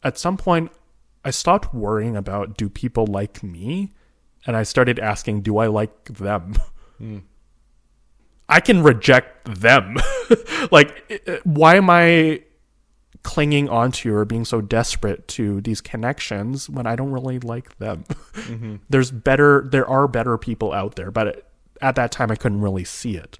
at some point, I stopped worrying about, do people like me? And I started asking, do I like them? I can reject them. Like, why am I clinging onto or being so desperate to these connections when I don't really like them? There are better people out there, but at that time I couldn't really see it.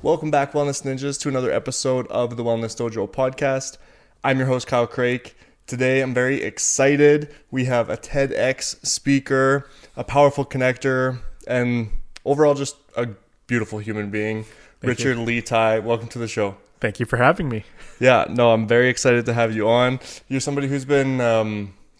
Welcome back, Wellness Ninjas, to another episode of the Wellness Dojo podcast. I'm your host, Kyle Craik. Today, I'm very excited. We have a TEDx speaker, a powerful connector, and overall just a beautiful human being. Richard Lee Tai, welcome to the show. Thank you for having me. Yeah, no, I'm very excited to have you on. You're somebody who's been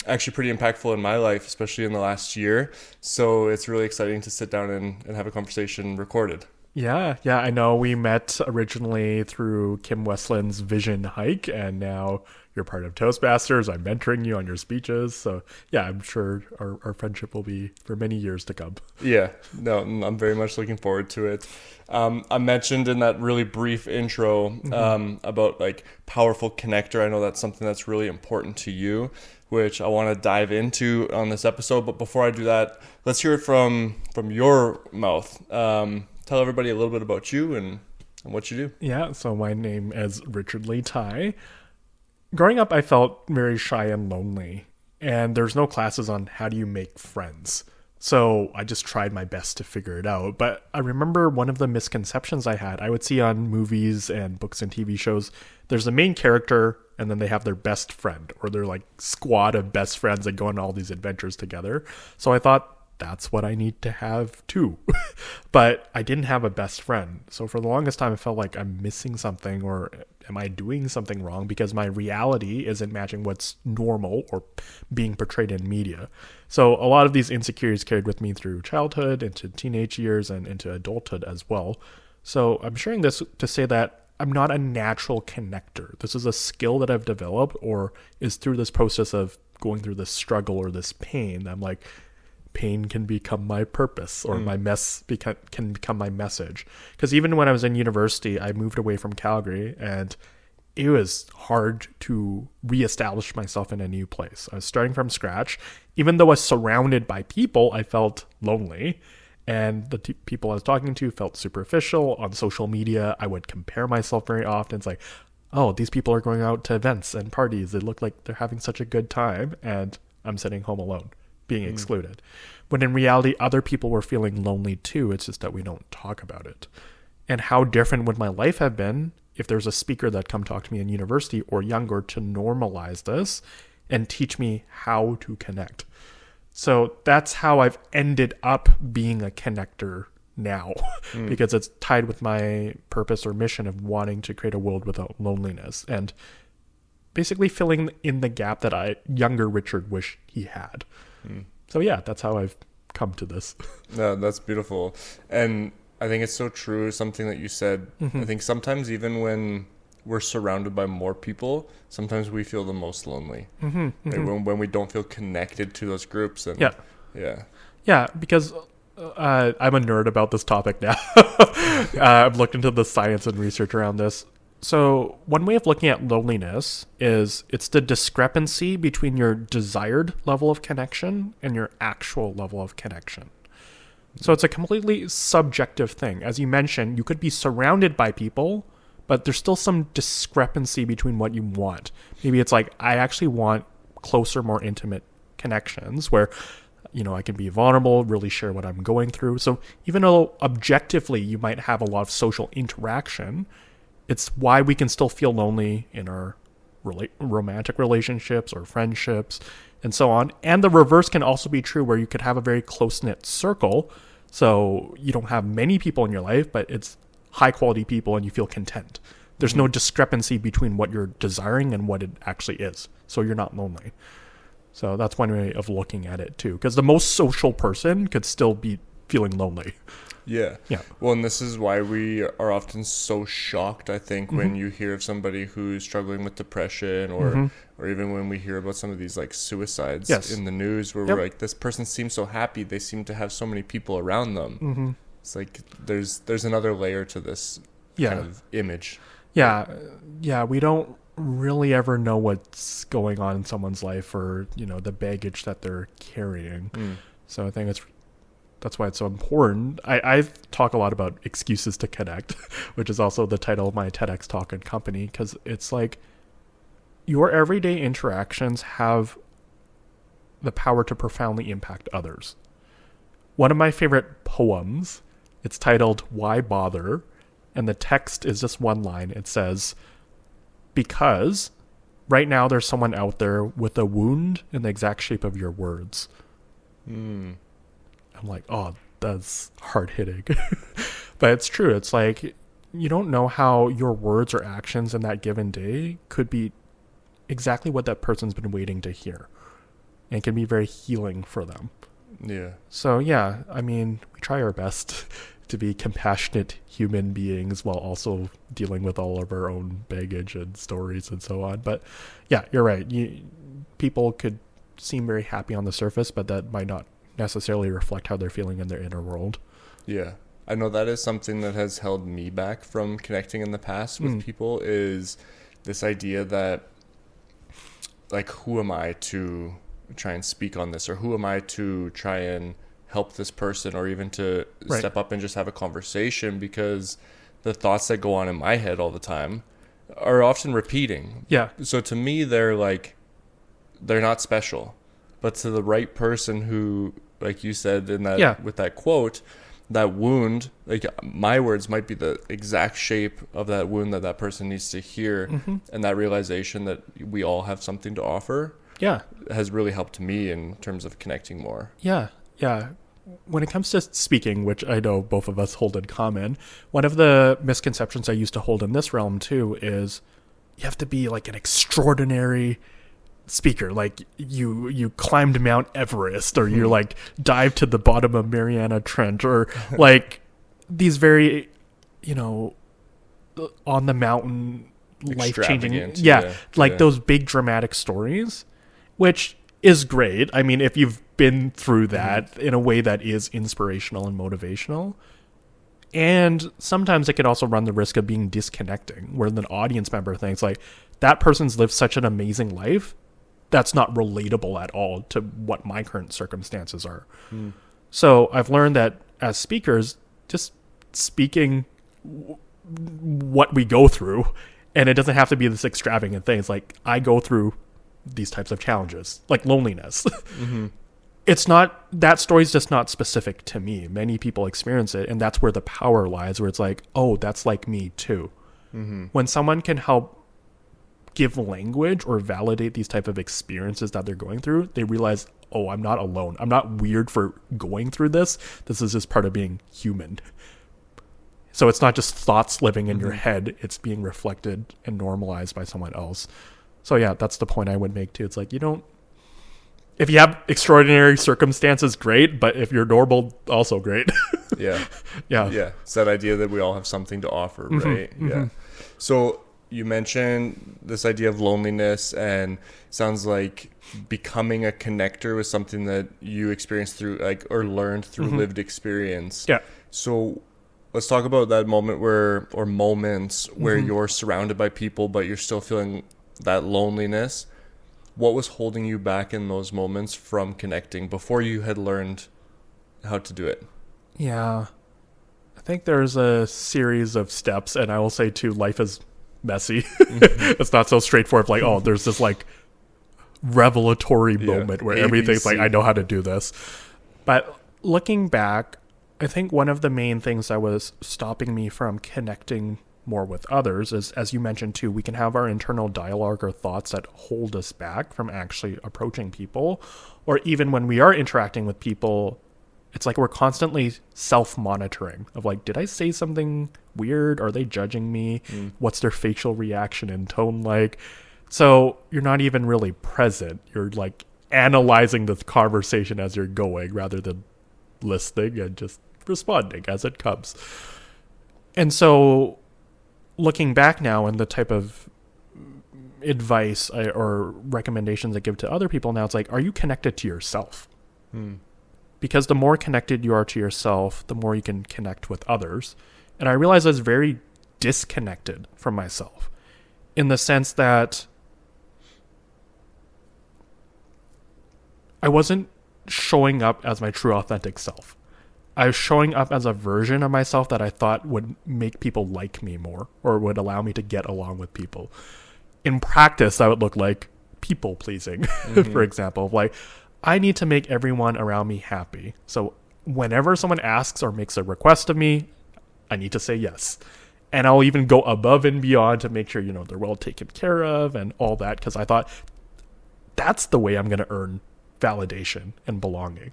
actually pretty impactful in my life, especially in the last year. So it's really exciting to sit down and have a conversation recorded. Yeah, I know we met originally through Kim Westland's Vision Hike, and now you're part of Toastmasters. I'm mentoring you on your speeches. So yeah, I'm sure our friendship will be for many years to come. Yeah, no, I'm very much looking forward to it. I mentioned in that really brief intro about like powerful connector. I know that's something that's really important to you, which I want to dive into on this episode. But before I do that, let's hear it from your mouth. Tell everybody a little bit about you and what you do. Yeah, so my name is Richard Lee Tai. Growing up, I felt very shy and lonely, and there's no classes on how do you make friends. So I just tried my best to figure it out. But I remember one of the misconceptions I had. I would see on movies and books and TV shows, there's a main character, and then they have their best friend, or their like squad of best friends that go on all these adventures together. So I thought, that's what I need to have too. But I didn't have a best friend. So for the longest time, I felt like I'm missing something, or am I doing something wrong? Because my reality isn't matching what's normal or being portrayed in media. So a lot of these insecurities carried with me through childhood, into teenage years, and into adulthood as well. So I'm sharing this to say that I'm not a natural connector. This is a skill that I've developed, or is through this process of going through this struggle or this pain. I'm like, pain can become my purpose, or my mess can become my message. Because even when I was in university, I moved away from Calgary, and it was hard to reestablish myself in a new place. I was starting from scratch. Even though I was surrounded by people, I felt lonely. And the people I was talking to felt superficial. On social media, I would compare myself very often. It's like, oh, these people are going out to events and parties. They look like they're having such a good time, and I'm sitting home alone, being excluded. When in reality, other people were feeling lonely too. It's just that we don't talk about it. And how different would my life have been if there's a speaker that come talk to me in university or younger to normalize this and teach me how to connect. So that's how I've ended up being a connector now, because it's tied with my purpose or mission of wanting to create a world without loneliness, and basically filling in the gap that younger Richard wished he had. So yeah, that's how I've come to this. No, that's beautiful. And I think it's so true, something that you said. I think sometimes even when we're surrounded by more people, sometimes we feel the most lonely. Right? When we don't feel connected to those groups. And Yeah, because I'm a nerd about this topic now. I've looked into the science and research around this. So one way of looking at loneliness is it's the discrepancy between your desired level of connection and your actual level of connection. So it's a completely subjective thing. As you mentioned, you could be surrounded by people, but there's still some discrepancy between what you want. Maybe it's like, I actually want closer, more intimate connections where, I can be vulnerable, really share what I'm going through. So even though objectively you might have a lot of social interaction, it's why we can still feel lonely in our romantic relationships or friendships and so on. And the reverse can also be true, where you could have a very close-knit circle. So you don't have many people in your life, but it's high-quality people and you feel content. There's no discrepancy between what you're desiring and what it actually is. So you're not lonely. So that's one way of looking at it too. Because the most social person could still be feeling lonely. Yeah. Yeah. Well, and this is why we are often so shocked, I think, when you hear of somebody who's struggling with depression or even when we hear about some of these like suicides in the news where we're like, this person seems so happy. They seem to have so many people around them. It's like there's another layer to this kind of image. Yeah. Yeah. We don't really ever know what's going on in someone's life or, the baggage that they're carrying. So I think that's why it's so important. I talk a lot about excuses to connect, which is also the title of my TEDx talk and company, because it's like your everyday interactions have the power to profoundly impact others. One of my favorite poems, it's titled Why Bother? And the text is just one line. It says, because right now there's someone out there with a wound in the exact shape of your words. I'm like, oh, that's hard hitting. But it's true. It's like, you don't know how your words or actions in that given day could be exactly what that person's been waiting to hear. And can be very healing for them. Yeah. So, yeah, I mean, we try our best to be compassionate human beings while also dealing with all of our own baggage and stories and so on. But yeah, you're right. People could seem very happy on the surface, but that might not necessarily reflect how they're feeling in their inner world. Yeah. I know that is something that has held me back from connecting in the past with people, is this idea that, like, who am I to try and speak on this, or who am I to try and help this person, or even to step up and just have a conversation, because the thoughts that go on in my head all the time are often repeating. Yeah. So to me, they're not special, but to the right person who, like you said in that with that quote, that wound, like my words might be the exact shape of that wound that person needs to hear, and that realization that we all have something to offer has really helped me in terms of connecting more. Yeah. When it comes to speaking, which I know both of us hold in common, one of the misconceptions I used to hold in this realm too is you have to be like an extraordinary speaker, like you climbed Mount Everest, or you're like dived to the bottom of Mariana Trench, or like these very, on the mountain, life-changing, those big dramatic stories, which is great. I mean, if you've been through that in a way that is inspirational and motivational. And sometimes it can also run the risk of being disconnecting, where the audience member thinks like, that person's lived such an amazing life that's not relatable at all to what my current circumstances are. So I've learned that as speakers, just speaking what we go through, and it doesn't have to be this extravagant thing. It's like, I go through these types of challenges, like loneliness. It's not, that story's just not specific to me. Many people experience it, and that's where the power lies, where it's like, oh, that's like me too. When someone can help give language or validate these type of experiences that they're going through, they realize, oh, I'm not alone. I'm not weird for going through this. This is just part of being human. So it's not just thoughts living in your head. It's being reflected and normalized by someone else. So yeah, that's the point I would make too. It's like, if you have extraordinary circumstances, great. But if you're normal, also great. Yeah. It's that idea that we all have something to offer, right? Yeah. So you mentioned this idea of loneliness, and it sounds like becoming a connector was something that you experienced through, like, or learned through lived experience. Yeah. So let's talk about that moment or moments where you're surrounded by people, but you're still feeling that loneliness. What was holding you back in those moments from connecting before you had learned how to do it? Yeah. I think there's a series of steps, and I will say too, life is messy. It's not so straightforward, like, oh, there's this like revelatory moment where everything's like, I know how to do this. But looking back, I think one of the main things that was stopping me from connecting more with others is, as you mentioned too, we can have our internal dialogue or thoughts that hold us back from actually approaching people, or even when we are interacting with people, it's like we're constantly self-monitoring of like, did I say something weird? Are they judging me? What's their facial reaction and tone like? So you're not even really present. You're like analyzing the conversation as you're going rather than listening and just responding as it comes. And so looking back now and the type of advice or recommendations I give to other people now, it's like, are you connected to yourself? Because the more connected you are to yourself, the more you can connect with others. And I realized I was very disconnected from myself in the sense that I wasn't showing up as my true authentic self. I was showing up as a version of myself that I thought would make people like me more or would allow me to get along with people. In practice, that would look like people pleasing, for example. Like, I need to make everyone around me happy. So whenever someone asks or makes a request of me, I need to say yes. And I'll even go above and beyond to make sure, they're well taken care of and all that. Because I thought that's the way I'm going to earn validation and belonging.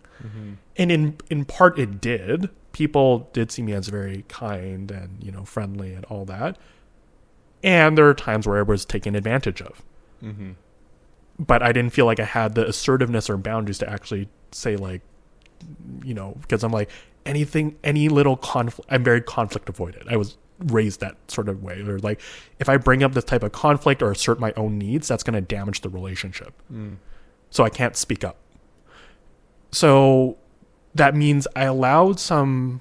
And in part it did. People did see me as very kind and, friendly and all that. And there are times where I was taken advantage of. But I didn't feel like I had the assertiveness or boundaries to actually say, like, because I'm like, any little conflict, I'm very conflict avoidant. I was raised that sort of way. Or like, if I bring up this type of conflict or assert my own needs, that's going to damage the relationship. So I can't speak up. So that means I allowed some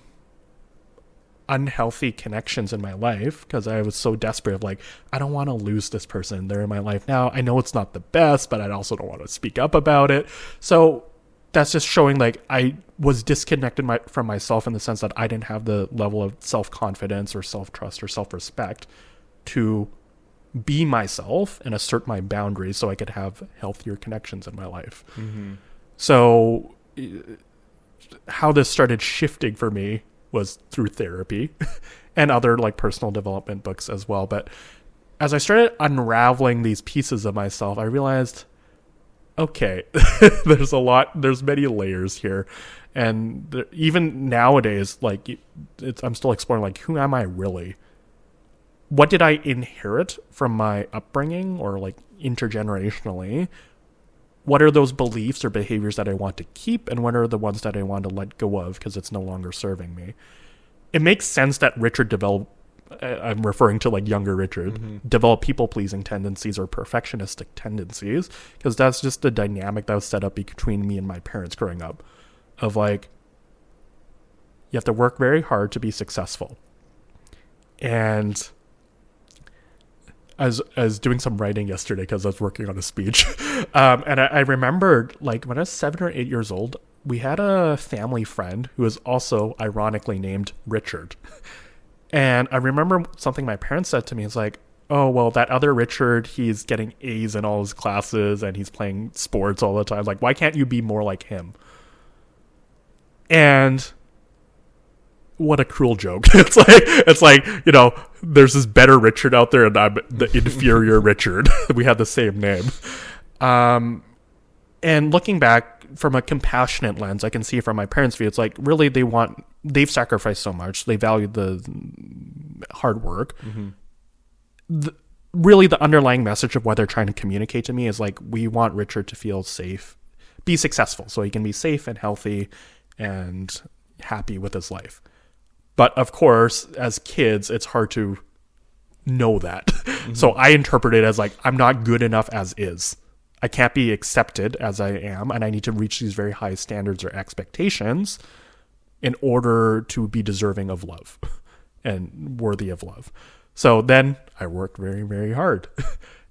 unhealthy connections in my life because I was so desperate of like, I don't want to lose this person. They're in my life now. I know it's not the best, but I also don't want to speak up about it. So that's just showing like I was disconnected from myself in the sense that I didn't have the level of self-confidence or self-trust or self-respect to be myself and assert my boundaries so I could have healthier connections in my life. So how this started shifting for me was through therapy and other like personal development books as well. But as I started unraveling these pieces of myself, I realized, okay, there's many layers here. And even nowadays, like I'm still exploring, like, who am I really? What did I inherit from my upbringing or like intergenerationally? What are those beliefs or behaviors that I want to keep, and what are the ones that I want to let go of because it's no longer serving me? It makes sense that Richard developed, I'm referring to like younger Richard, developed people-pleasing tendencies or perfectionistic tendencies, because that's just the dynamic that was set up between me and my parents growing up, of like, you have to work very hard to be successful. And I was doing some writing yesterday because I was working on a speech. And I remembered, like, when I was 7 or 8 years old, we had a family friend who was also ironically named Richard. And I remember something my parents said to me. It's like, oh, well, that other Richard, he's getting A's in all his classes and he's playing sports all the time. Like, why can't you be more like him? And what a cruel joke. It's like, there's this better Richard out there and I'm the inferior Richard. We have the same name. And looking back from a compassionate lens, I can see from my parents' view, it's like, really they've sacrificed so much. They value the hard work. Really the underlying message of what they're trying to communicate to me is like, we want Richard to feel safe, be successful so he can be safe and healthy and happy with his life. But of course, as kids, it's hard to know that. So I interpret it as like, I'm not good enough as is. I can't be accepted as I am, and I need to reach these very high standards or expectations in order to be deserving of love and worthy of love. So then I worked very, very hard.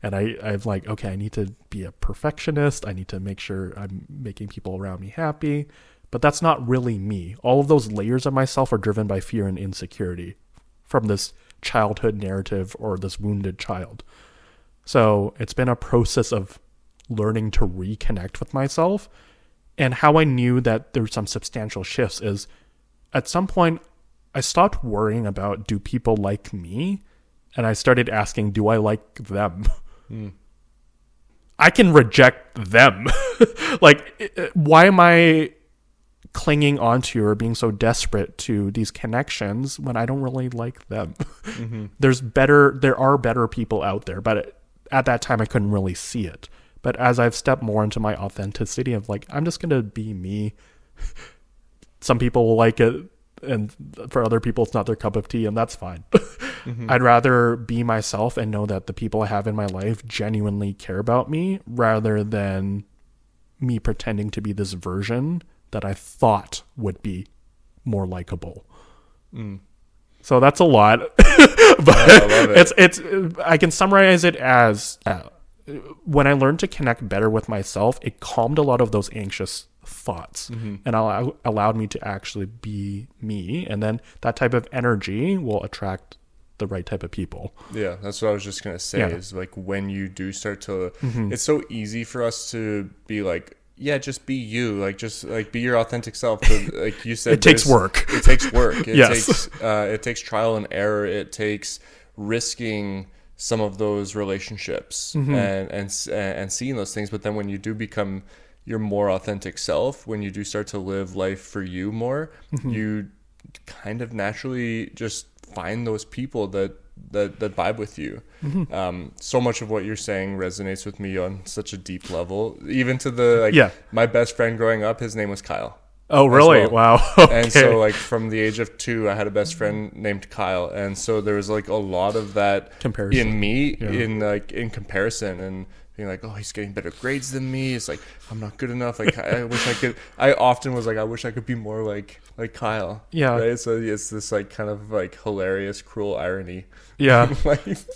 And I'm like, okay, I need to be a perfectionist. I need to make sure I'm making people around me happy. But that's not really me. All of those layers of myself are driven by fear and insecurity from this childhood narrative or this wounded child. So it's been a process of learning to reconnect with myself. And how I knew that there's some substantial shifts is at some point I stopped worrying about, do people like me? And I started asking, do I like them? I can reject them. Like, why am I clinging onto or being so desperate to these connections when I don't really like them? There are better people out there, but at that time I couldn't really see it. But as I've stepped more into my authenticity of like, I'm just going to be me. Some people will like it and for other people it's not their cup of tea, and that's fine. I'd rather be myself and know that the people I have in my life genuinely care about me, rather than me pretending to be this version that I thought would be more likable. So that's a lot. But I love it. it's I can summarize it as when I learned to connect better with myself, it calmed a lot of those anxious thoughts and allowed me to actually be me, and then that type of energy will attract the right type of people. Yeah, that's what I was just gonna say. Is like when you do start to, it's so easy for us to be like, yeah, just be you, like just like be your authentic self. But like you said, it takes work. It takes work. Yes. It takes trial and error. It takes risking some of those relationships and seeing those things. But then when you do become your more authentic self, when you do start to live life for you more, you kind of naturally just find those people that vibe with you. So much of what you're saying resonates with me on such a deep level, even to the my best friend growing up, his name was Kyle. Oh, really? Well. Wow. Okay. And so like from the age of 2, I had a best friend named Kyle, and so there was like a lot of that Comparison. in me, in comparison, and being like, oh, he's getting better grades than me. It's like, I'm not good enough. Like, I wish I could. I often was like, I wish I could be more like Kyle. Yeah. Right. So it's this like kind of like hilarious, cruel irony. Yeah. Life.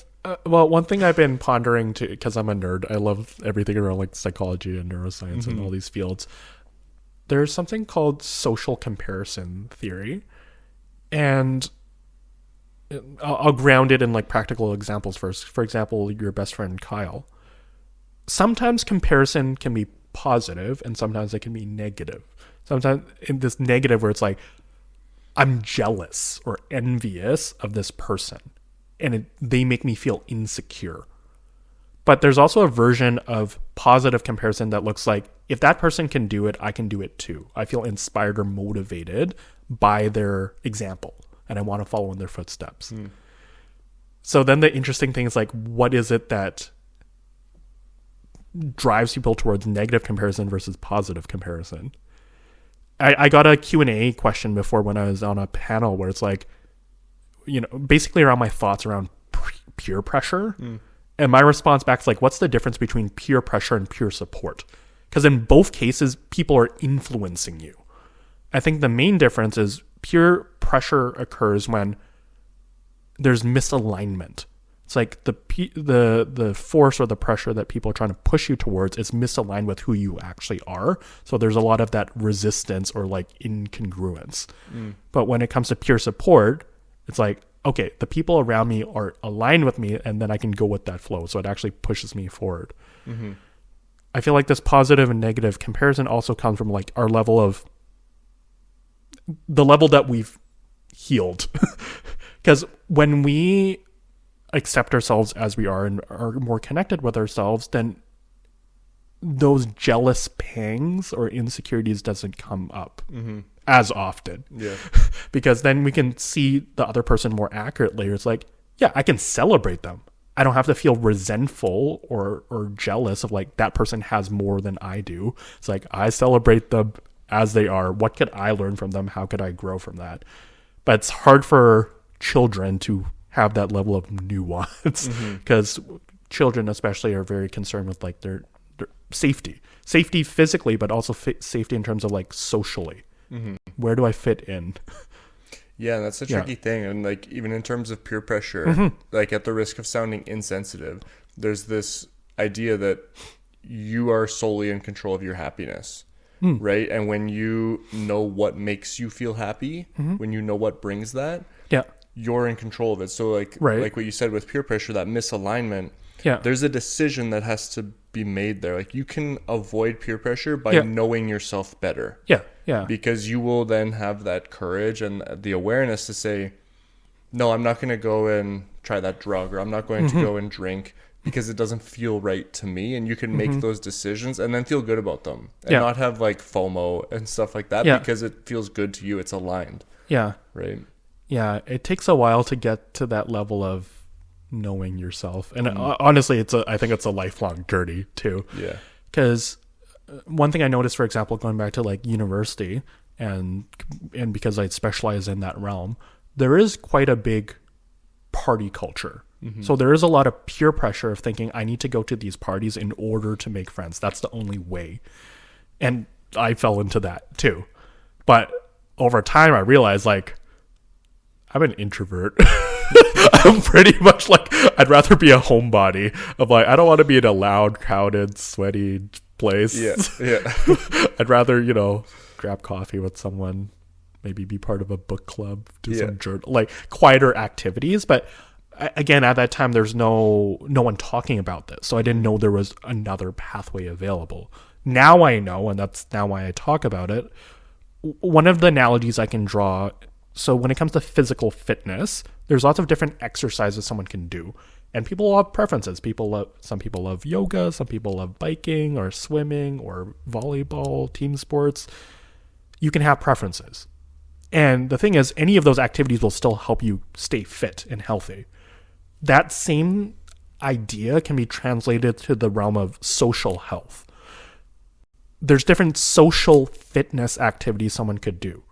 Well, one thing I've been pondering too, because I'm a nerd, I love everything around like psychology and neuroscience and all these fields. There's something called social comparison theory, and I'll ground it in like practical examples first. For example, your best friend Kyle. Sometimes comparison can be positive, and sometimes it can be negative. Sometimes in this negative where it's like, I'm jealous or envious of this person, and they make me feel insecure. But there's also a version of positive comparison that looks like, if that person can do it, I can do it too. I feel inspired or motivated by their example, and I want to follow in their footsteps. So then the interesting thing is like, what is it that drives people towards negative comparison versus positive comparison? I got a Q&A question before when I was on a panel where it's like, basically around my thoughts around peer pressure. And my response back is like, what's the difference between peer pressure and peer support? Because in both cases, people are influencing you. I think the main difference is peer pressure occurs when there's misalignment. It's like the force or the pressure that people are trying to push you towards is misaligned with who you actually are. So there's a lot of that resistance or like incongruence. But when it comes to peer support, it's like, okay, the people around me are aligned with me, and then I can go with that flow. So it actually pushes me forward. I feel like this positive and negative comparison also comes from like the level that we've healed. Because when we accept ourselves as we are and are more connected with ourselves, then those jealous pangs or insecurities doesn't come up as often. Because then we can see the other person more accurately. It's like, yeah, I can celebrate them. I don't have to feel resentful or jealous of like that person has more than I do. It's like, I celebrate them as they are. What could I learn from them? How could I grow from that? But it's hard for children to have that level of nuance, because children especially are very concerned with like their safety physically, but also safety in terms of like socially. Where do I fit in? Yeah, that's a tricky thing. And like, even in terms of peer pressure, like at the risk of sounding insensitive, there's this idea that you are solely in control of your happiness. Right. And when you know what makes you feel happy, when you know what brings that, you're in control of it. So like, like what you said with peer pressure, that misalignment, there's a decision that has to be made there. Like, you can avoid peer pressure by knowing yourself better. Because you will then have that courage and the awareness to say, no, I'm not going to go and try that drug, or I'm not going to go and drink because it doesn't feel right to me. And you can make those decisions and then feel good about them, and not have like FOMO and stuff like that, because it feels good to you. It's aligned. Right. Yeah. It takes a while to get to that level of knowing yourself. And honestly, I think it's a lifelong journey too. Because one thing I noticed, for example, going back to like university, and because I specialize in that realm, there is quite a big party culture. So there is a lot of peer pressure of thinking I need to go to these parties in order to make friends. That's the only way. And I fell into that too. But over time I realized, like, I'm an introvert. I'm pretty much like, I'd rather be a homebody. Of like, I don't want to be in a loud, crowded, sweaty place. Yeah. I'd rather, grab coffee with someone, maybe be part of a book club, do some journal, like quieter activities. But again, at that time, there's no one talking about this. So I didn't know there was another pathway available. Now I know, and that's now why I talk about it. One of the analogies I can draw, so when it comes to physical fitness, there's lots of different exercises someone can do. And people have preferences. Some people love yoga, some people love biking or swimming or volleyball, team sports. You can have preferences. And the thing is, any of those activities will still help you stay fit and healthy. That same idea can be translated to the realm of social health. There's different social fitness activities someone could do.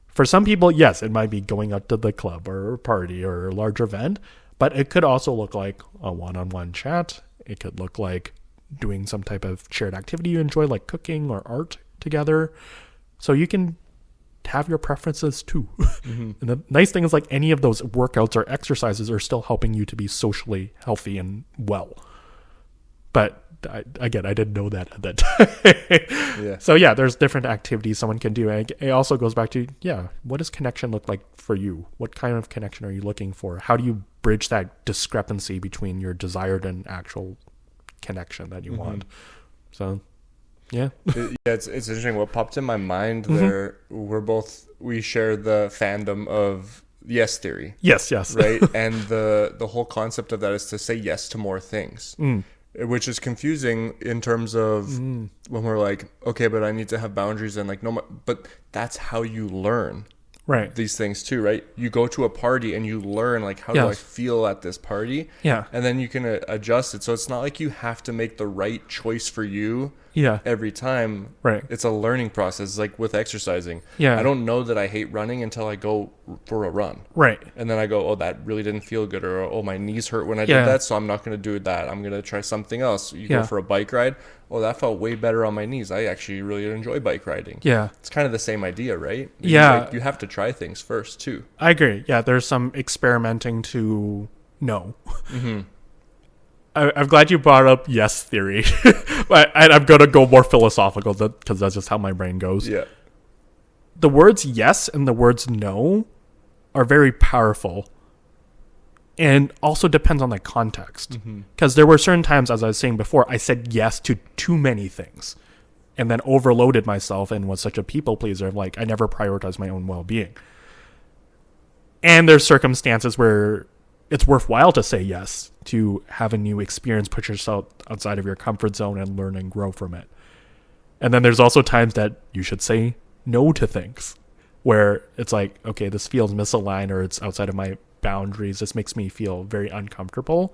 For some people, yes, it might be going out to the club or a party or a large event, but it could also look like a one-on-one chat. It could look like doing some type of shared activity you enjoy, like cooking or art together. So you can have your preferences too. And the nice thing is, like, any of those workouts or exercises are still helping you to be socially healthy and well. But I didn't know that at that time. So yeah, there's different activities someone can do. And it also goes back to, what does connection look like for you? What kind of connection are you looking for? How do you bridge that discrepancy between your desired and actual connection that you want? So it's interesting. What popped in my mind there, we share the fandom of yes theory. Yes. Right? And the whole concept of that is to say yes to more things. Which is confusing in terms of when we're like, okay, but I need to have boundaries and like, no, but that's how you learn these things too, right? You go to a party and you learn, like, how do I feel at this party? And then you can adjust it. So it's not like you have to make the right choice for you every time. It's a learning process, like with exercising. I don't know that I hate running until I go for a run. And then I go, oh, that really didn't feel good. Or, oh, my knees hurt when I did that, so I'm not going to do that. I'm going to try something else. You go for a bike ride. Oh, that felt way better on my knees. I actually really enjoy bike riding. It's kind of the same idea, right? You have to try things first too. I agree. There's some experimenting to know. I'm glad you brought up yes theory. But I'm going to go more philosophical because that's just how my brain goes. The words yes and the words no are very powerful, and also depends on the context. Because there were certain times, as I was saying before, I said yes to too many things and then overloaded myself and was such a people pleaser. Like, I never prioritized my own well-being. And there's circumstances where it's worthwhile to say yes, to have a new experience, put yourself outside of your comfort zone and learn and grow from it. And then there's also times that you should say no to things where it's like, okay, this feels misaligned or it's outside of my boundaries. This makes me feel very uncomfortable.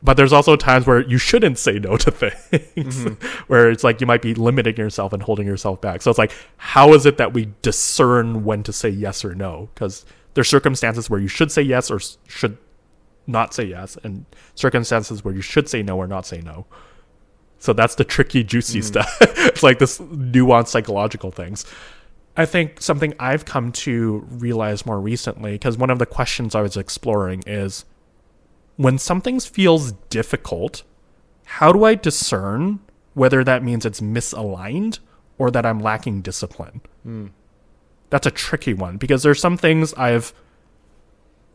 But there's also times where you shouldn't say no to things, where it's like you might be limiting yourself and holding yourself back. So it's like, how is it that we discern when to say yes or no? Because there's circumstances where you should say yes or should not say yes, and circumstances where you should say no or not say no. So that's the tricky, juicy stuff. It's like this nuanced psychological things. I think something I've come to realize more recently, because one of the questions I was exploring is, when something feels difficult, how do I discern whether that means it's misaligned or that I'm lacking discipline? That's a tricky one, because there's some things I've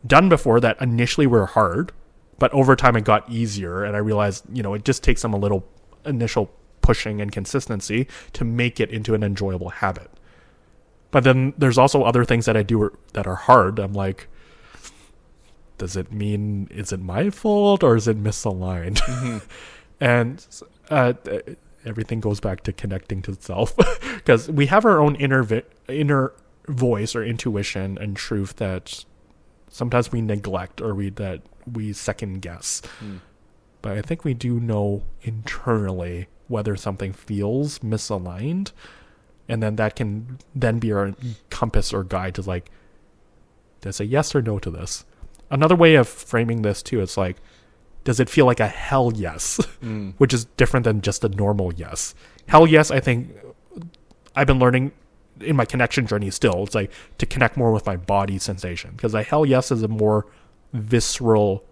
done before that initially were hard, but over time it got easier, and I realized, it just takes some a little initial pushing and consistency to make it into an enjoyable habit. But then there's also other things that I do that are hard. I'm like, does it mean, is it my fault or is it misaligned? And everything goes back to connecting to self, because we have our own inner voice or intuition and truth that sometimes we neglect or that we second guess. But I think we do know internally whether something feels misaligned. And then that can then be our compass or guide to like, does a yes or no to this? Another way of framing this too is like, does it feel like a hell yes? Which is different than just a normal yes. Hell yes, I think I've been learning in my connection journey still. It's like to connect more with my body sensation. Because a hell yes is a more visceral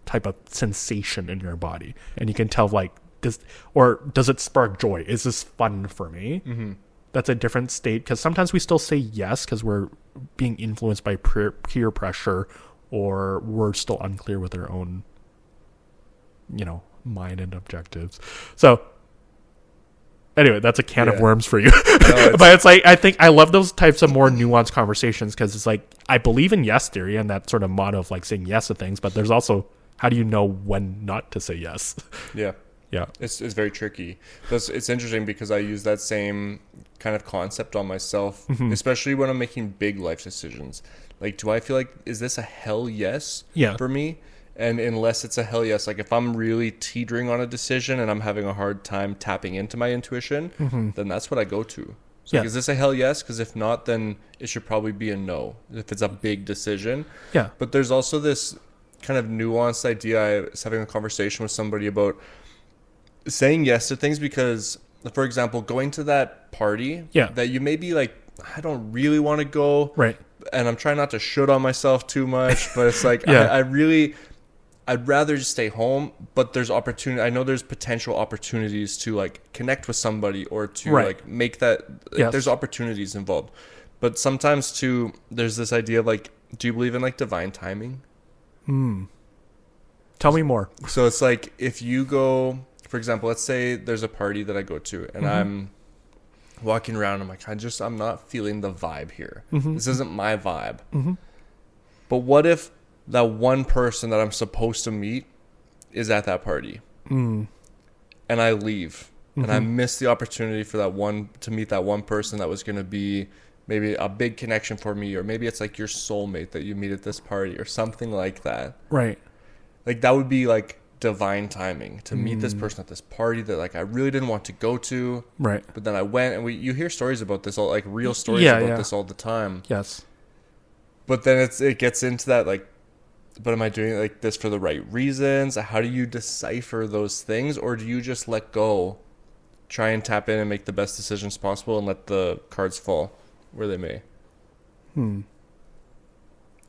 type of sensation in your body. And you can tell like, does it spark joy? Is this fun for me? That's a different state. Because sometimes we still say yes because we're being influenced by peer pressure, or we're still unclear with our own, mind and objectives. So anyway, that's a can of worms for you. No, but it's like, I think I love those types of more nuanced conversations, because it's like, I believe in yes theory and that sort of motto of like saying yes to things, but there's also, how do you know when not to say yes? Yeah. It's very tricky. It's interesting because I use that same kind of concept on myself, especially when I'm making big life decisions. Like, do I feel like, is this a hell yes for me? And unless it's a hell yes, like if I'm really teetering on a decision and I'm having a hard time tapping into my intuition, then that's what I go to. So like, is this a hell yes? Because if not, then it should probably be a no if it's a big decision. Yeah. But there's also this kind of nuanced idea. I was having a conversation with somebody about saying yes to things because, for example, going to that party that you may be like, I don't really want to go. Right. And I'm trying not to shoot on myself too much, but it's like, I'd rather just stay home, but there's opportunity. I know there's potential opportunities to like connect with somebody or to like make that, there's opportunities involved. But sometimes too, there's this idea of like, do you believe in like divine timing? Tell me more. So it's like, if you go, for example, let's say there's a party that I go to and I'm walking around, I'm like, I'm not feeling the vibe here. This isn't my vibe. But what if that one person that I'm supposed to meet is at that party and I leave and I miss the opportunity for to meet that one person that was going to be maybe a big connection for me, or maybe it's like your soulmate that you meet at this party or something like that. Right. Like that would be like divine timing to meet this person at this party that like I really didn't want to go to. Right. But then I went, and you hear stories about this, all like real stories about this all the time. Yes. But then it gets into that like, but am I doing like this for the right reasons? How do you decipher those things? Or do you just let go, try and tap in and make the best decisions possible and let the cards fall where they may?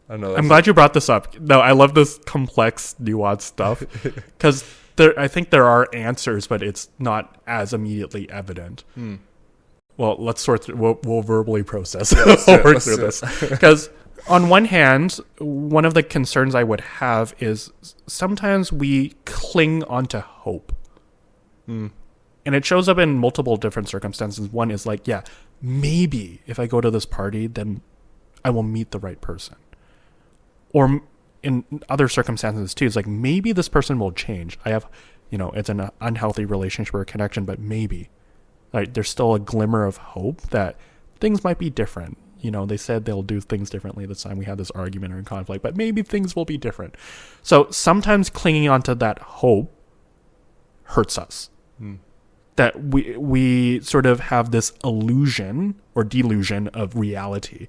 I know. I'm glad you brought this up. No, I love this complex, nuanced stuff because I think there are answers, but it's not as immediately evident. Well, let's sort through. We'll verbally process. Work through this because on one hand, one of the concerns I would have is sometimes we cling onto hope, and it shows up in multiple different circumstances. One is like, maybe if I go to this party, then I will meet the right person. Or in other circumstances too, it's like maybe this person will change. I have, it's an unhealthy relationship or connection, but maybe, like, there's still a glimmer of hope that things might be different. They said they'll do things differently this time we had this argument or conflict, but maybe things will be different. So sometimes clinging onto that hope hurts us. That we sort of have this illusion or delusion of reality,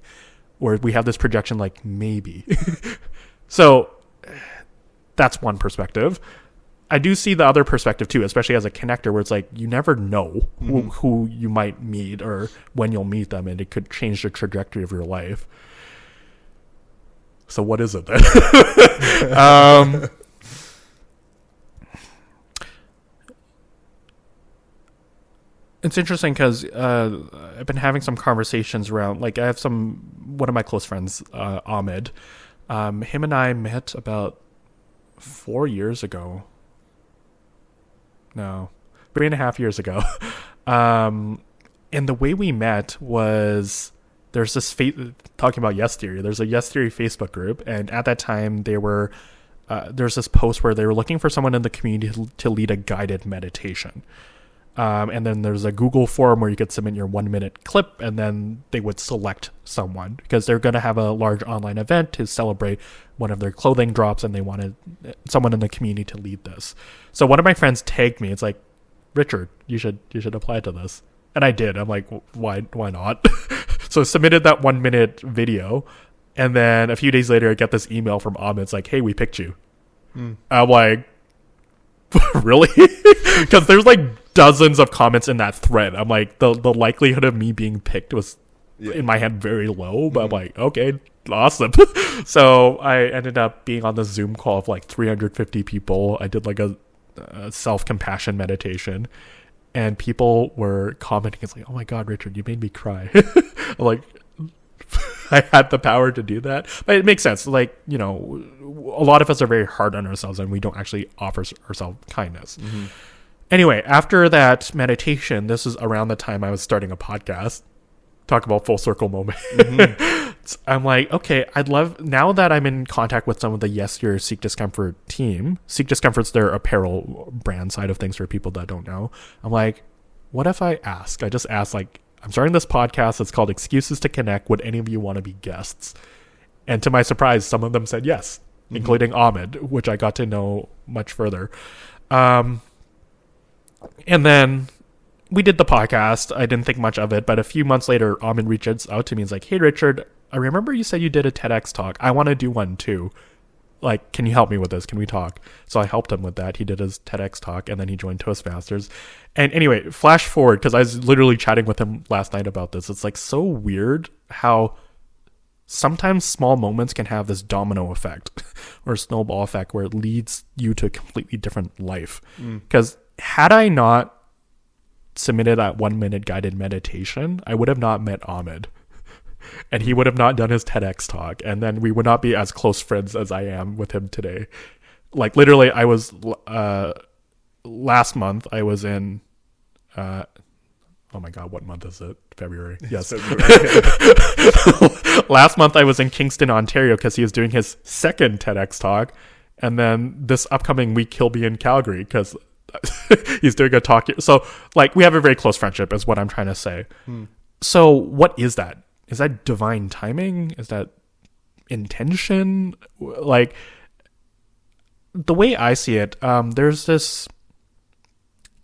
where we have this projection like maybe. So that's one perspective. I do see the other perspective too, especially as a connector, where it's like you never know who you might meet or when you'll meet them, and it could change the trajectory of your life. So what is it then? It's interesting because I've been having some conversations around, like, I have one of my close friends, Ahmed. Him and I met about 4 years ago. No, 3.5 years ago. And the way we met was, there's this talking about yes theory. There's a yes theory Facebook group, and at that time there's this post where they were looking for someone in the community to lead a guided meditation. And then there's a Google form where you could submit your 1-minute clip, and then they would select someone because they're going to have a large online event to celebrate one of their clothing drops, and they wanted someone in the community to lead this. So one of my friends tagged me. It's like, Richard, you should apply to this. And I did. I'm like, why not? So I submitted that 1 minute video. And then a few days later, I get this email from Ahmed. It's like, hey, we picked you. I'm like, really? Because there's like dozens of comments in that thread. I'm like, the likelihood of me being picked was in my head very low. But I'm like, okay, awesome. So I ended up being on the Zoom call of like 350 people. I did like a self-compassion meditation. And people were commenting. It's like, oh my God, Richard, you made me cry. I'm like, I had the power to do that. But it makes sense. Like, you know, a lot of us are very hard on ourselves and we don't actually offer ourselves kindness. Anyway, after that meditation, this is around the time I was starting a podcast. Talk about full circle moment. I'm like, okay, I'd love, now that I'm in contact with some of the Yes Your Seek Discomfort team, Seek Discomfort's their apparel brand side of things for people that don't know. I'm like, what if I just ask, like, I'm starting this podcast. It's called Excuses to Connect. Would any of you want to be guests? And to my surprise, some of them said yes, including Ahmed, which I got to know much further. And then we did the podcast. I didn't think much of it, but a few months later, Ahmed reaches out to me and is like, hey, Richard, I remember you said you did a TEDx talk. I want to do one too. Like, can you help me with this? Can we talk? So I helped him with that. He did his TEDx talk and then he joined Toastmasters. And anyway, flash forward, because I was literally chatting with him last night about this. It's like so weird how sometimes small moments can have this domino effect or snowball effect where it leads you to a completely different life. Because had I not submitted that 1 minute guided meditation, I would have not met Ahmed. And he would have not done his TEDx talk. And then we would not be as close friends as I am with him today. Like, literally, I was, last month, I was in, oh my God, what month is it? February. Yes. February. Last month, I was in Kingston, Ontario, because he was doing his second TEDx talk. And then this upcoming week, he'll be in Calgary, because he's doing a talk. So, like, we have a very close friendship, is what I'm trying to say. So, what is that? Is that divine timing? Is that intention? Like, the way I see it, there's this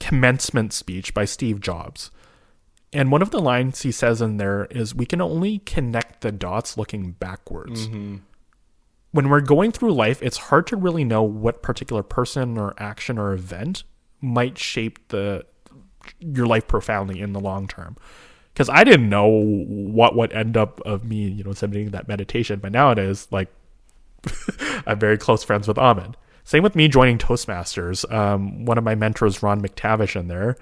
commencement speech by Steve Jobs. And one of the lines he says in there is, we can only connect the dots looking backwards. When we're going through life, it's hard to really know what particular person or action or event might shape your life profoundly in the long term. Because I didn't know what would end up of me, you know, submitting that meditation. But now it is, like, I'm very close friends with Ahmed. Same with me joining Toastmasters. One of my mentors, Ron McTavish, in there.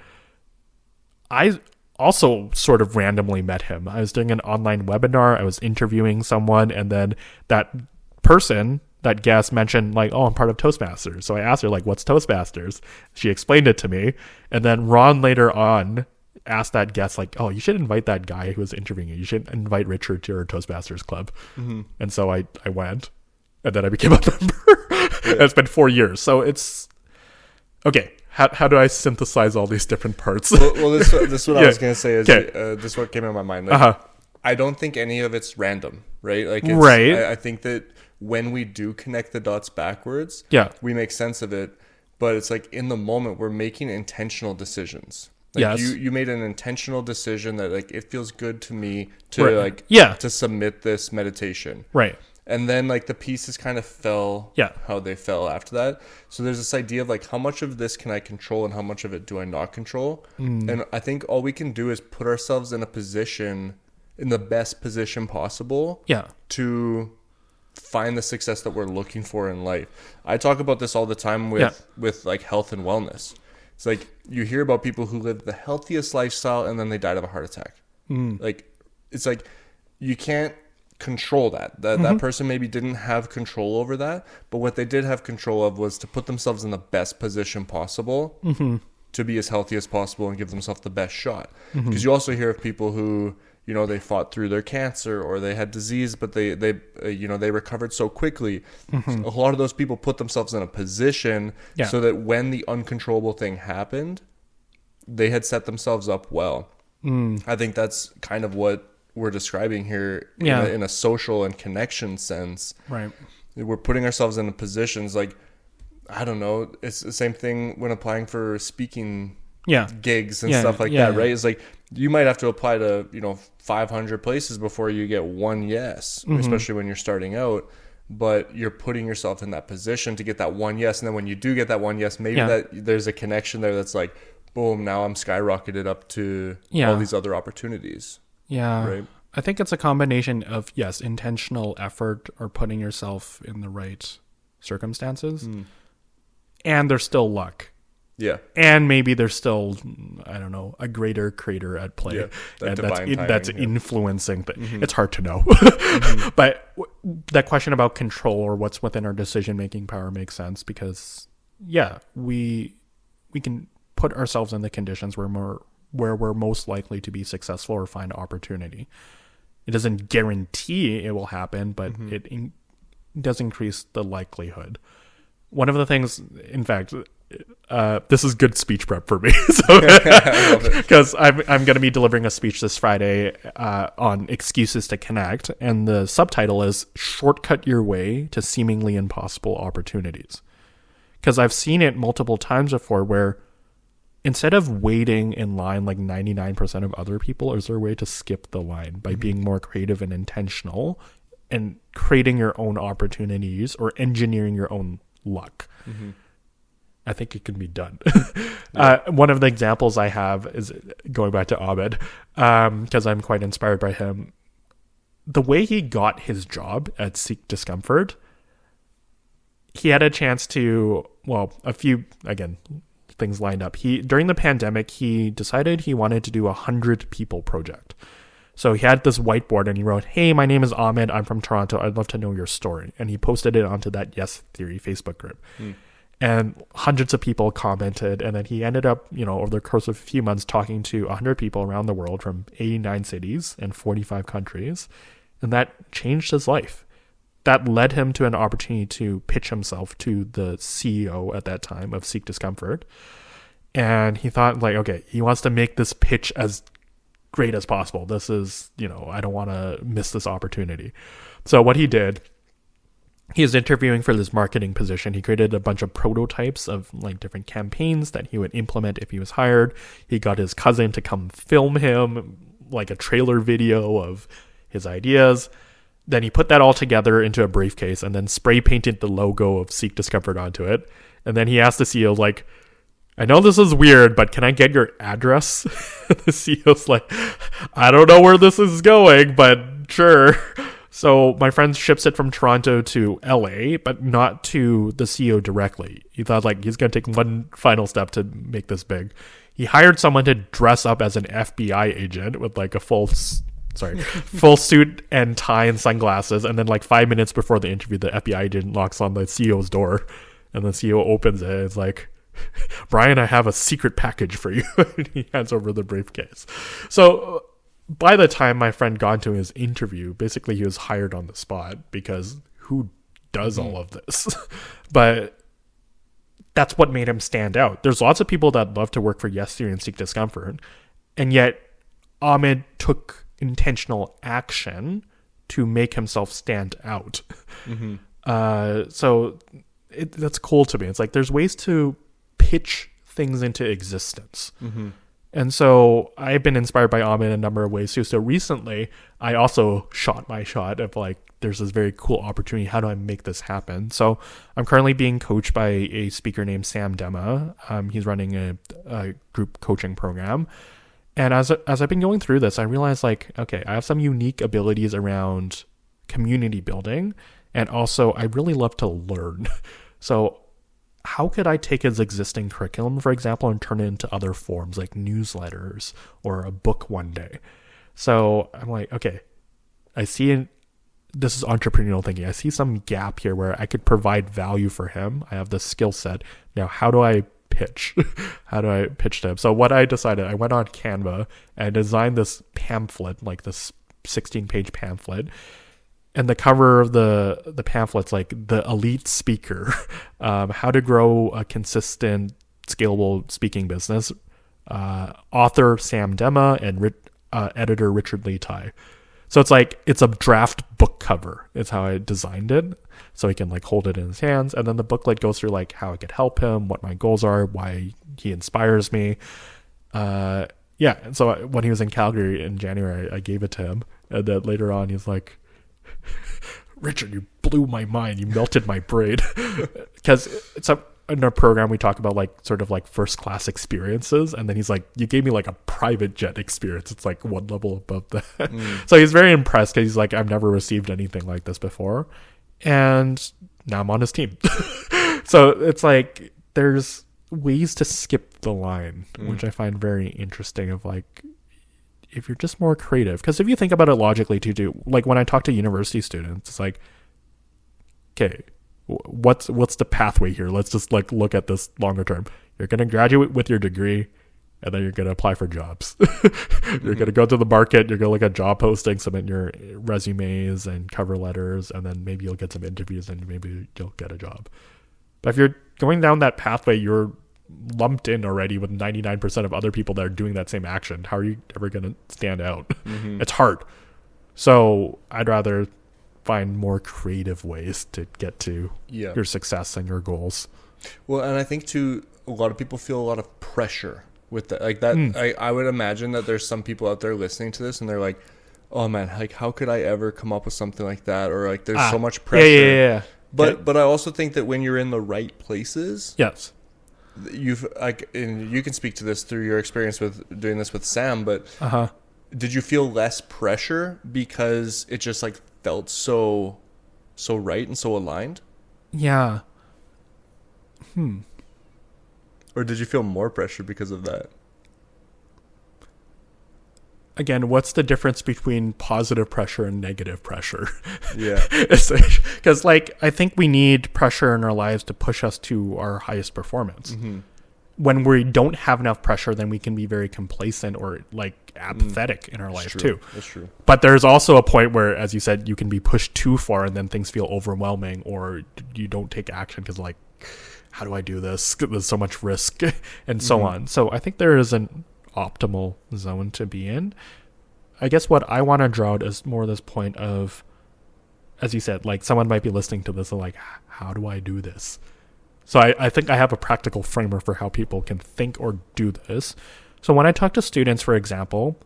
I also sort of randomly met him. I was doing an online webinar. I was interviewing someone. And then that person, that guest, mentioned, like, oh, I'm part of Toastmasters. So I asked her, like, what's Toastmasters? She explained it to me. And then Ron later on asked that guest, like, oh, you should invite that guy who was interviewing you. You should invite Richard to your Toastmasters club. And so I went, and then I became a member. It's been 4 years. So it's, okay, how do I synthesize all these different parts? Well, this is what I was going to say. Is this is what came in my mind. Like, I don't think any of it's random, right? Like, I think that when we do connect the dots backwards, we make sense of it. But it's like, in the moment, we're making intentional decisions. Like, you made an intentional decision that, like, it feels good to me to to submit this meditation. Right. And then, like, the pieces kind of fell how they fell after that. So there's this idea of, like, how much of this can I control and how much of it do I not control? And I think all we can do is put ourselves in a position, in the best position possible to find the success that we're looking for in life. I talk about this all the time with like health and wellness. It's like, you hear about people who live the healthiest lifestyle and then they died of a heart attack. Like, it's like, you can't control that. That person maybe didn't have control over that, but what they did have control of was to put themselves in the best position possible to be as healthy as possible and give themselves the best shot. Because you also hear of people who, you know, they fought through their cancer or they had disease, but they recovered so quickly. A lot of those people put themselves in a position so that when the uncontrollable thing happened, they had set themselves up well. I think that's kind of what we're describing here in a social and connection sense. Right. We're putting ourselves in positions, like, I don't know, it's the same thing when applying for speaking gigs and Yeah, stuff like yeah, that, right? It's like you might have to apply to 500 places before you get one yes, especially when you're starting out. But you're putting yourself in that position to get that one yes, and then when you do get that one yes, maybe that there's a connection there that's like, boom, now I'm skyrocketed up to all these other opportunities. Yeah. Right. I think it's a combination of, yes, intentional effort or putting yourself in the right circumstances. And there's still luck. Yeah. And maybe there's still, I don't know, a greater creator at play. Yeah, and timing, that's influencing. It's hard to know. But that question about control or what's within our decision-making power makes sense because, we can put ourselves in the conditions where we're most likely to be successful or find opportunity. It doesn't guarantee it will happen, but it does increase the likelihood. One of the things, in fact, this is good speech prep for me, because I'm going to be delivering a speech this Friday on excuses to connect, and the subtitle is "Shortcut Your Way to Seemingly Impossible Opportunities." Because I've seen it multiple times before, where instead of waiting in line like 99% of other people, is there a way to skip the line by being more creative and intentional and creating your own opportunities or engineering your own luck? I think it can be done. One of the examples I have is going back to Ahmed, because I'm quite inspired by him. The way he got his job at Seek Discomfort, he had a chance to, a few, again, things lined up. During the pandemic, he decided he wanted to do a 100 people project. So he had this whiteboard and he wrote, "Hey, my name is Ahmed. I'm from Toronto. I'd love to know your story." And he posted it onto that Yes Theory Facebook group. And hundreds of people commented. And then he ended up, over the course of a few months, talking to 100 people around the world from 89 cities and 45 countries. And that changed his life. That led him to an opportunity to pitch himself to the CEO at that time of Seek Discomfort. And he thought, okay, he wants to make this pitch as great as possible. This is, I don't want to miss this opportunity. So what he did, he was interviewing for this marketing position. He created a bunch of prototypes of different campaigns that he would implement if he was hired. He got his cousin to come film him, a trailer video of his ideas. Then he put that all together into a briefcase and then spray painted the logo of Seek Discomfort onto it. And then he asked the CEO, "I know this is weird, but can I get your address?" The CEO's like, "I don't know where this is going, but sure." So my friend ships it from Toronto to LA, but not to the CEO directly. He thought he's going to take one final step to make this big. He hired someone to dress up as an FBI agent with a full suit and tie and sunglasses. And then 5 minutes before the interview, the FBI agent knocks on the CEO's door and the CEO opens it. It's like, "Brian, I have a secret package for you." And he hands over the briefcase. So by the time my friend got into his interview, basically he was hired on the spot, because who does all of this? But that's what made him stand out. There's lots of people that love to work for Yes Theory and Seek Discomfort, and yet Ahmed took intentional action to make himself stand out. So that's cool to me. It's there's ways to pitch things into existence. And so I've been inspired by Ahmed in a number of ways too. So recently, I also shot my shot of there's this very cool opportunity. How do I make this happen? So I'm currently being coached by a speaker named Sam Dema. He's running a group coaching program. And as I've been going through this, I realized okay, I have some unique abilities around community building. And also I really love to learn. So how could I take his existing curriculum, for example, and turn it into other forms like newsletters or a book one day? So I'm okay, I see this is entrepreneurial thinking. I see some gap here where I could provide value for him. I have the skill set. Now, how do I pitch? How do I pitch to him? So what I decided, I went on Canva and designed this pamphlet, this 16-page pamphlet. And the cover of the pamphlet's the elite speaker, how to grow a consistent, scalable speaking business. Author Sam Dema and editor Richard Lee Tai. So it's a draft book cover. It's how I designed it, so he can hold it in his hands. And then the booklet goes through how I could help him, what my goals are, why he inspires me. Yeah. And so when he was in Calgary in January, I gave it to him. And then later on, he's like, Richard, you blew my mind. You melted my brain. Because in our program, we talk about like sort of like first class experiences. And then he's like, you gave me like a private jet experience. It's like one level above that. So he's very impressed because he's like, I've never received anything like this before. And now I'm on his team. So it's like, there's ways to skip the line, which I find very interesting of like, if you're just more creative, because if you think about it logically too, like when I talk to university students, it's like, okay, what's the pathway here? Let's just like look at this longer term. You're going to graduate with your degree, and then you're going to apply for jobs. You're going to go to the market. You're going to look at job postings, submit your resumes and cover letters, and then maybe you'll get some interviews and maybe you'll get a job. But if you're going down that pathway, you're lumped in already with 99% of other people that are doing that same action. How are you ever going to stand out? It's hard. So I'd rather find more creative ways to get to your success and your goals. Well, and I think too, a lot of people feel a lot of pressure with that. Like that, I would imagine that there's some people out there listening to this and they're like, oh man, like how could I ever come up with something like that? Or like there's so much pressure. Yeah. But I also think that when you're in the right places, yes, you've like, and you can speak to this through your experience with doing this with Sam, but did you feel less pressure because it just like felt so right and so aligned? Yeah. Or did you feel more pressure because of that? Again, what's the difference between positive pressure and negative pressure? Yeah. Because, like, I think we need pressure in our lives to push us to our highest performance. When we don't have enough pressure, then we can be very complacent or, like, apathetic in our life, too. That's true. But there's also a point where, as you said, you can be pushed too far and then things feel overwhelming, or you don't take action because, like, how do I do this? There's so much risk and so on. So I think there is an optimal zone to be in. I guess what I want to draw out is more this point of, as you said, like someone might be listening to this and like, how do I do this? So I think I have a practical framework for how people can think or do this. So when I talk to students, for example,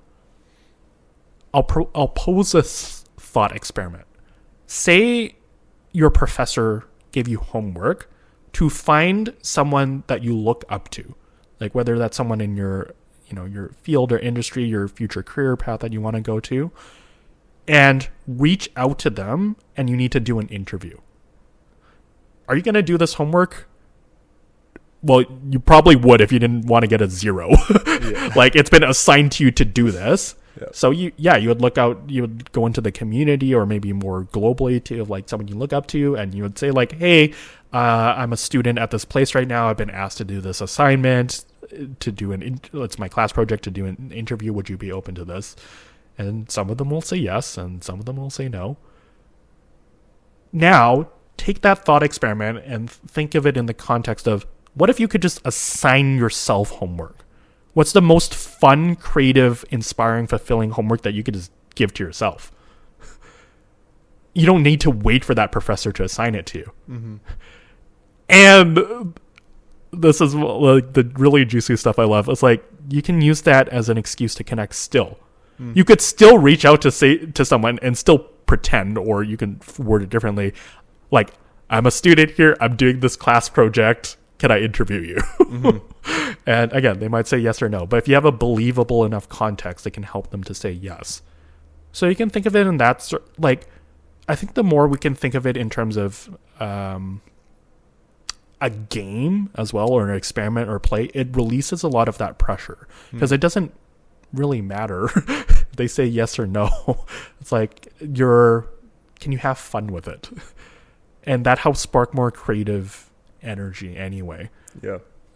I'll pose this thought experiment. Say your professor gave you homework to find someone that you look up to, like whether that's someone in your field or industry, your future career path that you want to go to, and reach out to them, and you need to do an interview. Are you going to do this homework? Well, you probably would if you didn't want to get a 0. Like, it's been assigned to you to do this. Yeah. So you would go into the community or maybe more globally to like someone you look up to, and you would say like, hey, I'm a student at this place right now. I've been asked to do this assignment, to do it's my class project, to do an interview. Would you be open to this? And some of them will say yes, and some of them will say no. Now, take that thought experiment and think of it in the context of, what if you could just assign yourself homework? What's the most fun, creative, inspiring, fulfilling homework that you could just give to yourself? You don't need to wait for that professor to assign it to you. And this is like the really juicy stuff I love. It's like, you can use that as an excuse to connect still. You could still reach out to someone and still pretend, or you can word it differently. Like, I'm a student here. I'm doing this class project. Can I interview you? And again, they might say yes or no. But if you have a believable enough context, it can help them to say yes. So you can think of it in that, like, I think the more we can think of it in terms of a game as well, or an experiment or play, it releases a lot of that pressure. Because it doesn't really matter if they say yes or no. It's like, can you have fun with it? And that helps spark more creative energy anyway.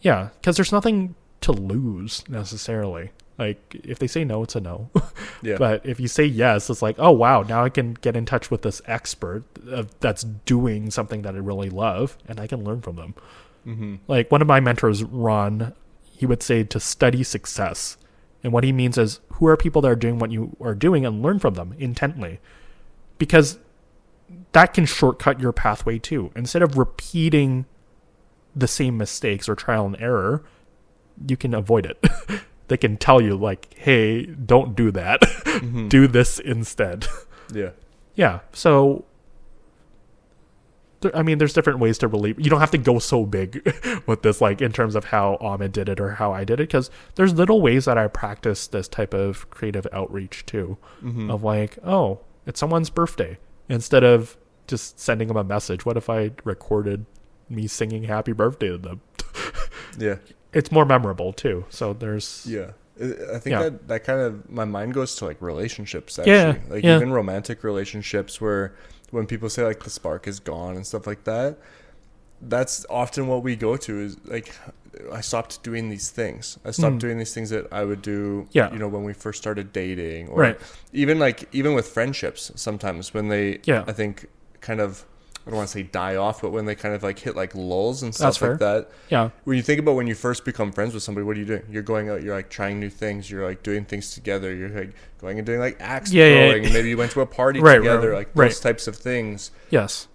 Yeah, because there's nothing to lose necessarily. Like, if they say no, it's a no. But if you say yes, it's like, oh wow, now I can get in touch with this expert that's doing something that I really love, and I can learn from them. Like, one of my mentors, Ron, he would say to study success. And what he means is, who are people that are doing what you are doing, and learn from them intently. Because that can shortcut your pathway too. Instead of repeating the same mistakes or trial and error, you can avoid it. they can tell you like, hey, don't do that. Do this instead. Yeah. Yeah. So, I mean, there's different ways to relieve. You don't have to go so big with this, like in terms of how Ahmed did it or how I did it, because there's little ways that I practice this type of creative outreach too, of like, oh, it's someone's birthday. Instead of just sending them a message, what if I recorded me singing happy birthday to them? Yeah. It's more memorable too. So there's... Yeah. I think that kind of, my mind goes to like relationships actually. Like even romantic relationships where when people say like the spark is gone and stuff like that, that's often what we go to is like, I stopped doing these things. I stopped doing these things that I would do, you know, when we first started dating, or even with friendships sometimes when they, I think kind of, I don't want to say die off, but when they kind of like hit like lulls and stuff like that. Yeah. When you think about when you first become friends with somebody, what are you doing? You're going out, you're like trying new things, you're like doing things together, you're like going and doing like axe throwing, and maybe you went to a party together, like those types of things. Yes.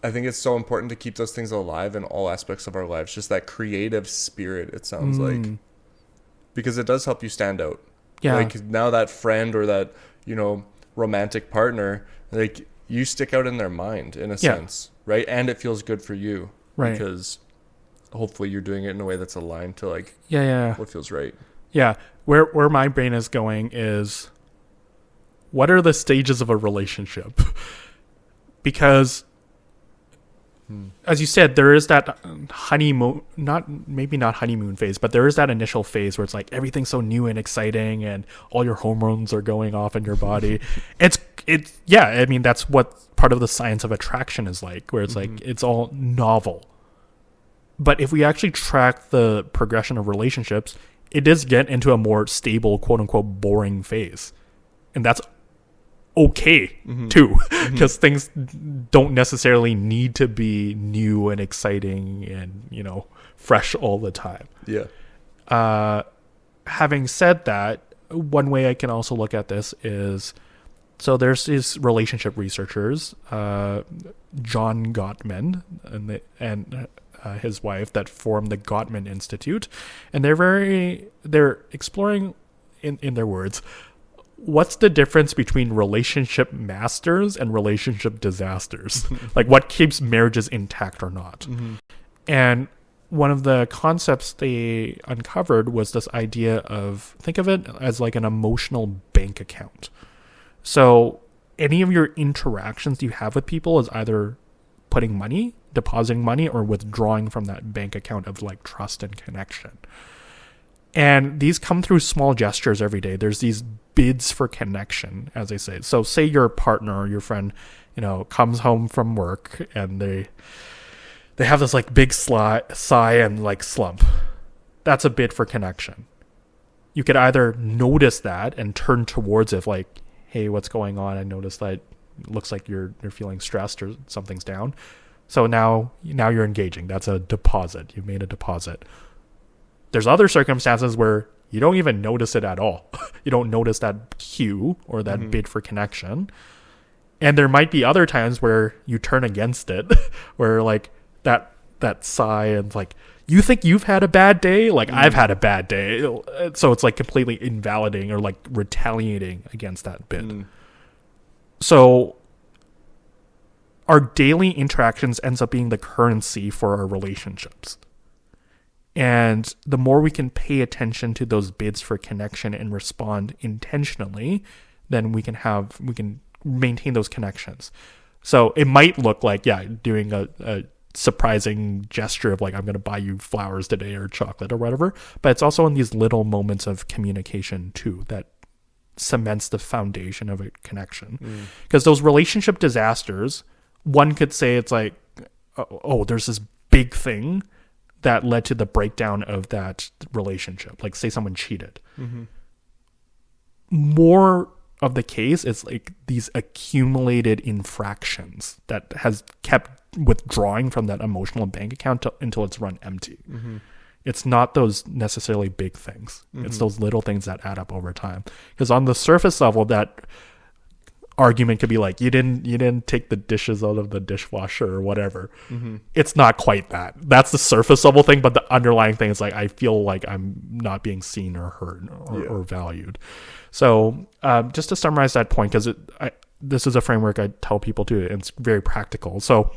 I think it's so important to keep those things alive in all aspects of our lives. Just that creative spirit, it sounds like. Because it does help you stand out. Yeah. Like now that friend or that, you know, romantic partner, like you stick out in their mind in a sense, right? And it feels good for you, right? Because hopefully you're doing it in a way that's aligned to like what feels right. Yeah. Where my brain is going is, what are the stages of a relationship? Because as you said, there is that honeymoon, maybe not honeymoon phase, but there is that initial phase where it's like everything's so new and exciting and all your hormones are going off in your body. I mean, that's what part of the science of attraction is like, where it's like, it's all novel. But if we actually track the progression of relationships, it does get into a more stable, quote unquote, boring phase. And that's okay too, because things don't necessarily need to be new and exciting and, you know, fresh all the time. Having said that, one way I can also look at this is, so there's these relationship researchers, John Gottman and his wife, that formed the Gottman Institute, and they're exploring, in their words, what's the difference between relationship masters and relationship disasters? Like what keeps marriages intact or not? And one of the concepts they uncovered was this idea of, think of it as like an emotional bank account. So any of your interactions you have with people is either putting money, depositing money, or withdrawing from that bank account of like trust and connection. And these come through small gestures every day. There's these bids for connection, as they say. So say your partner or your friend, you know, comes home from work and they have this like big sigh and like slump. That's a bid for connection. You could either notice that and turn towards it, like, hey, what's going on? I noticed that it looks like you're feeling stressed or something's down. So now you're engaging. That's a deposit. You made a deposit. There's other circumstances where you don't even notice it at all. You don't notice that cue or that bid for connection. And there might be other times where you turn against it, where like that sigh and like, you think you've had a bad day? Like I've had a bad day. So it's like completely invalidating or like retaliating against that bid. So our daily interactions ends up being the currency for our relationships. And the more we can pay attention to those bids for connection and respond intentionally, then we can maintain those connections. So it might look like, doing a surprising gesture of like, I'm going to buy you flowers today or chocolate or whatever. But it's also in these little moments of communication too that cements the foundation of a connection. Because those relationship disasters, one could say it's like, oh, there's this big thing that led to the breakdown of that relationship. Like say someone cheated. More of the case is like these accumulated infractions that has kept withdrawing from that emotional bank account until it's run empty. It's not those necessarily big things. It's those little things that add up over time. Because on the surface level, that argument could be like, you didn't take the dishes out of the dishwasher or whatever. It's not quite that. That's the surface level thing, but the underlying thing is like, I feel like I'm not being seen or heard or valued. So just to summarize that point, because this is a framework I tell people to, and it's very practical. So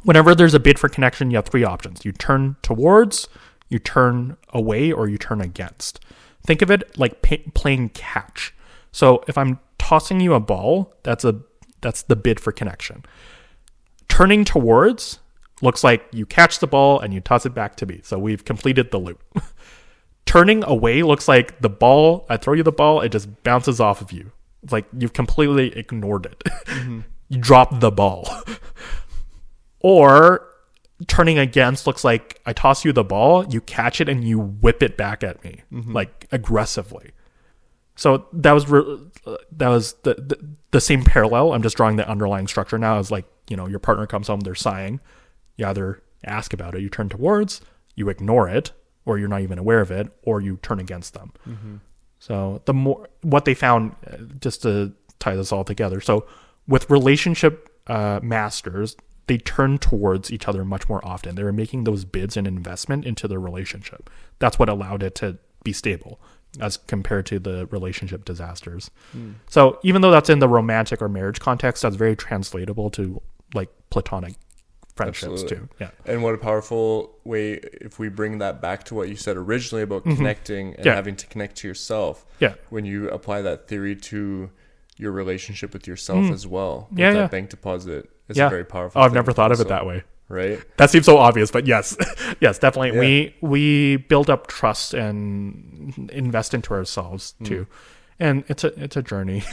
whenever there's a bid for connection, you have three options. You turn towards, you turn away, or you turn against. Think of it like playing catch. So if I'm tossing you a ball, that's the bid for connection. Turning towards looks like you catch the ball and you toss it back to me. So we've completed the loop. Turning away looks like the ball, I throw you the ball, it just bounces off of you. It's like you've completely ignored it. You drop the ball. Or turning against looks like I toss you the ball, you catch it, and you whip it back at me, like aggressively. So that was the same parallel. I'm just drawing the underlying structure now. Is like, your partner comes home, they're sighing. You either ask about it, you turn towards, you ignore it, or you're not even aware of it, or you turn against them. So what they found, just to tie this all together. So with relationship masters, they turn towards each other much more often. They were making those bids and investment into their relationship. That's what allowed it to be stable as compared to the relationship disasters. So even though that's in the romantic or marriage context, that's very translatable to like platonic friendships too. Yeah. And what a powerful way if we bring that back to what you said originally about connecting and having to connect to yourself. Yeah. When you apply that theory to your relationship with yourself as well. With Yeah, that yeah. bank deposit is a very powerful Oh, I've thing never thought of also, it that way. Right? That seems so obvious, but yes. Yes, definitely. Yeah. We build up trust and invest into ourselves too. And it's a journey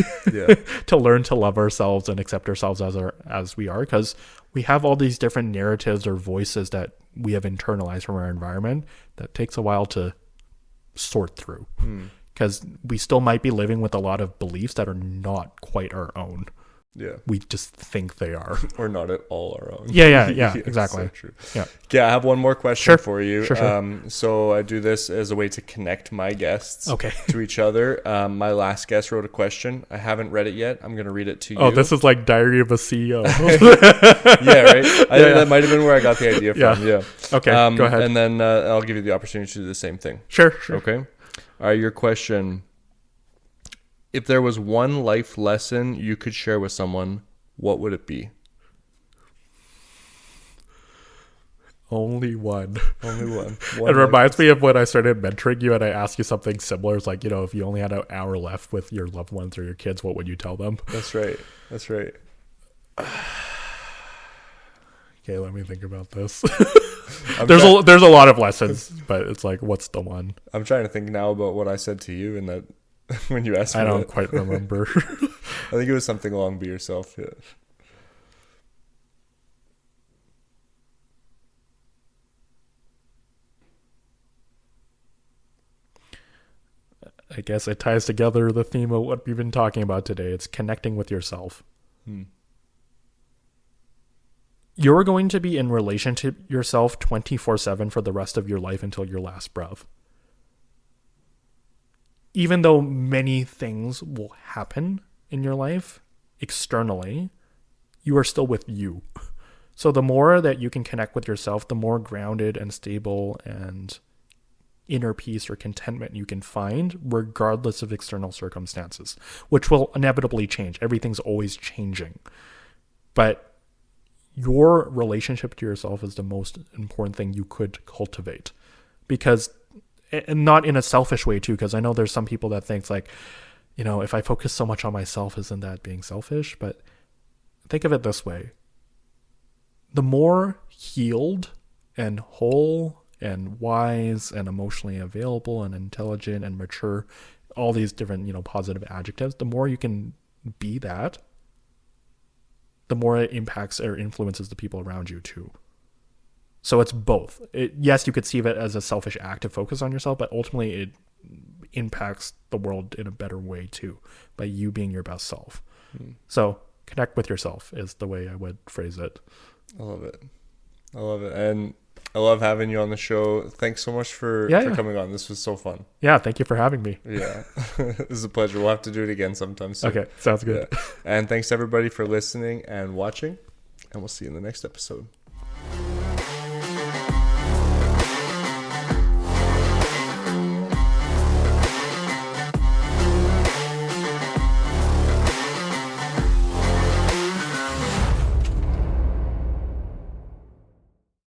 to learn to love ourselves and accept ourselves as we are, because we have all these different narratives or voices that we have internalized from our environment that takes a while to sort through, because we still might be living with a lot of beliefs that are not quite our own. Yeah. We just think they are. Or not at all our own. Yeah, exactly. So true. Yeah. Okay, I have one more question for you. Sure. So I do this as a way to connect my guests to each other. My last guest wrote a question. I haven't read it yet. I'm going to read it to you. Oh, this is like Diary of a CEO. Yeah, right? I think that might have been where I got the idea from. Yeah. Okay, go ahead. And then I'll give you the opportunity to do the same thing. Sure. Okay. All right, your question. If there was one life lesson you could share with someone, what would it be? Only one. Only one. It reminds me of when I started mentoring you and I asked you something similar. It's like, if you only had an hour left with your loved ones or your kids, what would you tell them? That's right. Okay, let me think about this. There's a lot of lessons, but it's like, what's the one? I'm trying to think now about what I said to you and that when you asked me. I don't quite remember. I think it was something along be yourself. Yeah. I guess it ties together the theme of what we've been talking about today. It's connecting with yourself. You're going to be in relation to yourself 24/7 for the rest of your life until your last breath. Even though many things will happen in your life externally, you are still with you. So the more that you can connect with yourself, the more grounded and stable and inner peace or contentment you can find, regardless of external circumstances, which will inevitably change. Everything's always changing. But your relationship to yourself is the most important thing you could cultivate. Because, and not in a selfish way too, because I know there's some people that think like, if I focus so much on myself, isn't that being selfish? But think of it this way. The more healed and whole and wise and emotionally available and intelligent and mature, all these different, positive adjectives, the more you can be that, the more it impacts or influences the people around you too. So it's both. Yes, you could see it as a selfish act to focus on yourself, but ultimately it impacts the world in a better way too, by you being your best self. So connect with yourself is the way I would phrase it. I love it. And I love having you on the show. Thanks so much for coming on. This was so fun. Yeah, thank you for having me. Yeah, this is a pleasure. We'll have to do it again sometime soon. Okay, sounds good. Yeah. And thanks everybody for listening and watching, and we'll see you in the next episode.